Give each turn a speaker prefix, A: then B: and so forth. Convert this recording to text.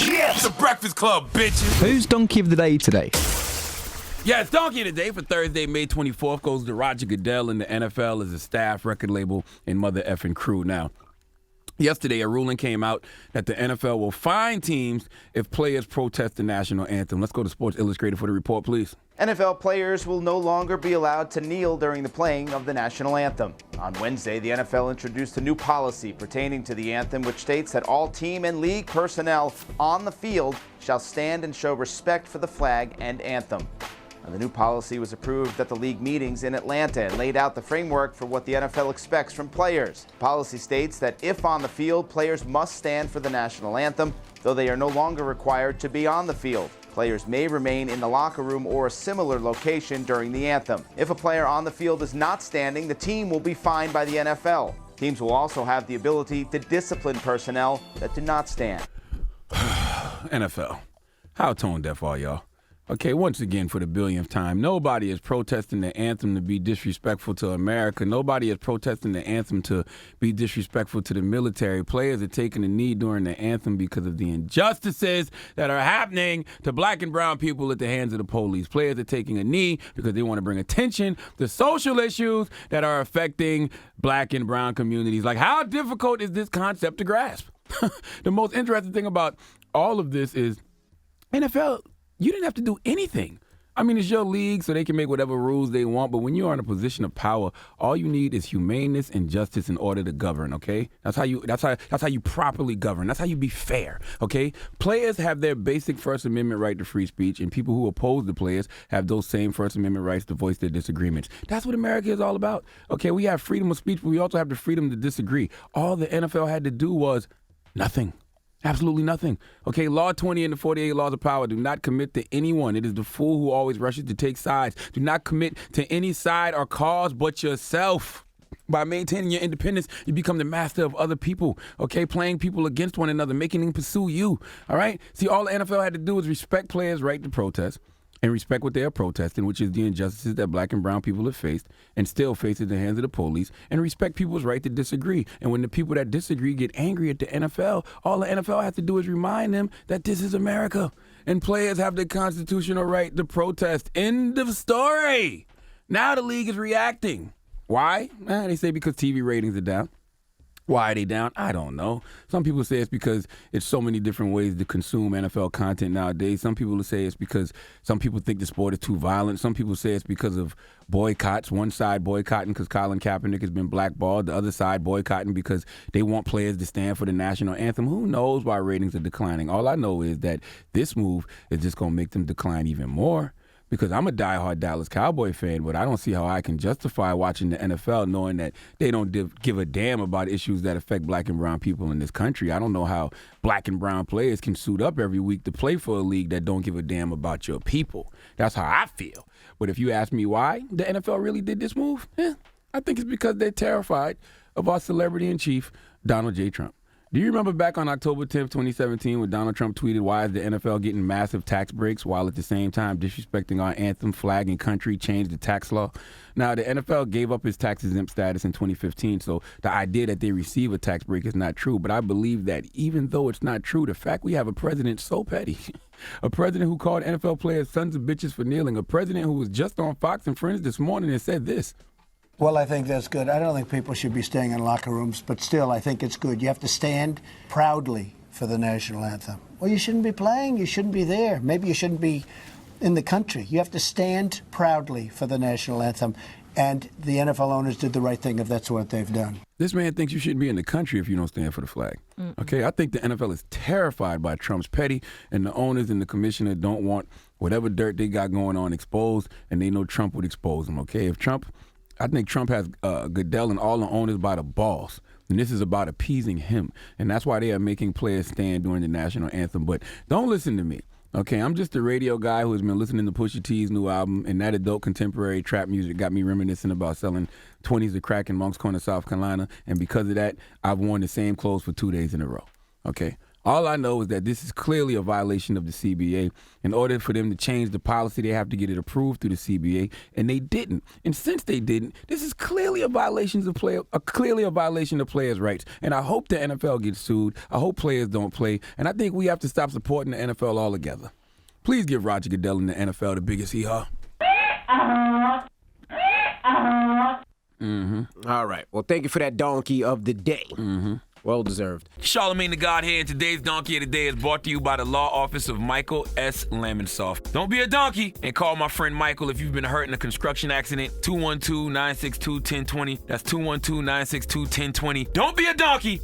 A: Yeah, it's the Breakfast Club, bitches.
B: Who's Donkey of the Day today?
A: Yeah, it's Donkey of the Day for Thursday, May 24th. Goes to Roger Goodell in the NFL as a staff, record label, and mother effing crew. Now, yesterday, a ruling came out that the NFL will fine teams if players protest the national anthem. Let's go to Sports Illustrated for the report, please.
C: NFL players will no longer be allowed to kneel during the playing of the national anthem. On Wednesday, the NFL introduced a new policy pertaining to the anthem, which states that all team and league personnel on the field shall stand and show respect for the flag and anthem. Now, the new policy was approved at the league meetings in Atlanta and laid out the framework for what the NFL expects from players. The policy states that if on the field, players must stand for the national anthem, though they are no longer required to be on the field. Players may remain in the locker room or a similar location during the anthem. If a player on the field is not standing, the team will be fined by the NFL. Teams will also have the ability to discipline personnel that do not stand.
A: NFL, how tone deaf are y'all? Okay, once again, for the billionth time, nobody is protesting the anthem to be disrespectful to America. Nobody is protesting the anthem to be disrespectful to the military. Players are taking a knee during the anthem because of the injustices that are happening to black and brown people at the hands of the police. Players are taking a knee because they want to bring attention to social issues that are affecting black and brown communities. Like, how difficult is this concept to grasp? The most interesting thing about all of this is NFL, you didn't have to do anything. I mean, it's your league, so they can make whatever rules they want. But when you are in a position of power, all you need is humaneness and justice in order to govern. Okay, that's how you properly govern. That's how you be fair. Okay, players have their basic First Amendment right to free speech, and people who oppose the players have those same First Amendment rights to voice their disagreements. That's what America is all about. Okay, we have freedom of speech, but we also have the freedom to disagree. All the NFL had to do was nothing. Absolutely nothing. Okay, Law 20 and the 48 Laws of Power do not commit to anyone. It is the fool who always rushes to take sides. Do not commit to any side or cause but yourself. By maintaining your independence, you become the master of other people, okay? Playing people against one another, making them pursue you, all right? See, all the NFL had to do was respect players' right to protest and respect what they are protesting, which is the injustices that black and brown people have faced and still face at the hands of the police, and respect people's right to disagree. And when the people that disagree get angry at the NFL, all the NFL has to do is remind them that this is America, and players have the constitutional right to protest. End of story. Now the league is reacting. Why? They say because TV ratings are down. Why are they down? I don't know. Some people say it's because it's so many different ways to consume NFL content nowadays. Some people say it's because some people think the sport is too violent. Some people say it's because of boycotts. One side boycotting because Colin Kaepernick has been blackballed. The other side boycotting because they want players to stand for the national anthem. Who knows why ratings are declining? All I know is that this move is just going to make them decline even more. Because I'm a diehard Dallas Cowboy fan, but I don't see how I can justify watching the NFL knowing that they don't give a damn about issues that affect black and brown people in this country. I don't know how black and brown players can suit up every week to play for a league that don't give a damn about your people. That's how I feel. But if you ask me why the NFL really did this move, I think it's because they're terrified of our celebrity-in-chief, Donald J. Trump. Do you remember back on October 10th, 2017, when Donald Trump tweeted, "Why is the NFL getting massive tax breaks while at the same time disrespecting our anthem, flag, and country, changed the tax law?" Now, the NFL gave up its tax-exempt status in 2015, so the idea that they receive a tax break is not true. But I believe that even though it's not true, the fact we have a president so petty, a president who called NFL players sons of bitches for kneeling, a president who was just on Fox and Friends this morning and said this.
D: Well, I think that's good. I don't think people should be staying in locker rooms, but still, I think it's good. You have to stand proudly for the national anthem. Well, you shouldn't be playing. You shouldn't be there. Maybe you shouldn't be in the country. You have to stand proudly for the national anthem. And the NFL owners did the right thing if that's what they've done.
A: This man thinks you shouldn't be in the country if you don't stand for the flag. Okay, I think the NFL is terrified by Trump's petty, and the owners and the commissioner don't want whatever dirt they got going on exposed, and they know Trump would expose them. Okay, I think Trump has Goodell and all the owners by the balls, and this is about appeasing him, and that's why they are making players stand during the national anthem. But don't listen to me, okay? I'm just a radio guy who has been listening to Pusha T's new album, and that adult contemporary trap music got me reminiscing about selling 20s of crack in Moncks Corner, South Carolina, and because of that, I've worn the same clothes for 2 days in a row, okay? All I know is that this is clearly a violation of the CBA. In order for them to change the policy, they have to get it approved through the CBA, and they didn't. And since they didn't, this is clearly a violation of players' rights. And I hope the NFL gets sued. I hope players don't play. And I think we have to stop supporting the NFL altogether. Please give Roger Goodell and the NFL the biggest hee-haw.
B: All right. Well, thank you for that donkey of the day. Well deserved.
A: Charlemagne the God here, and today's Donkey of the Day is brought to you by the law office of Michael S. Lamonsoff. Don't be a donkey and call my friend Michael if you've been hurt in a construction accident. 212-962-1020. That's 212-962-1020. Don't be a donkey.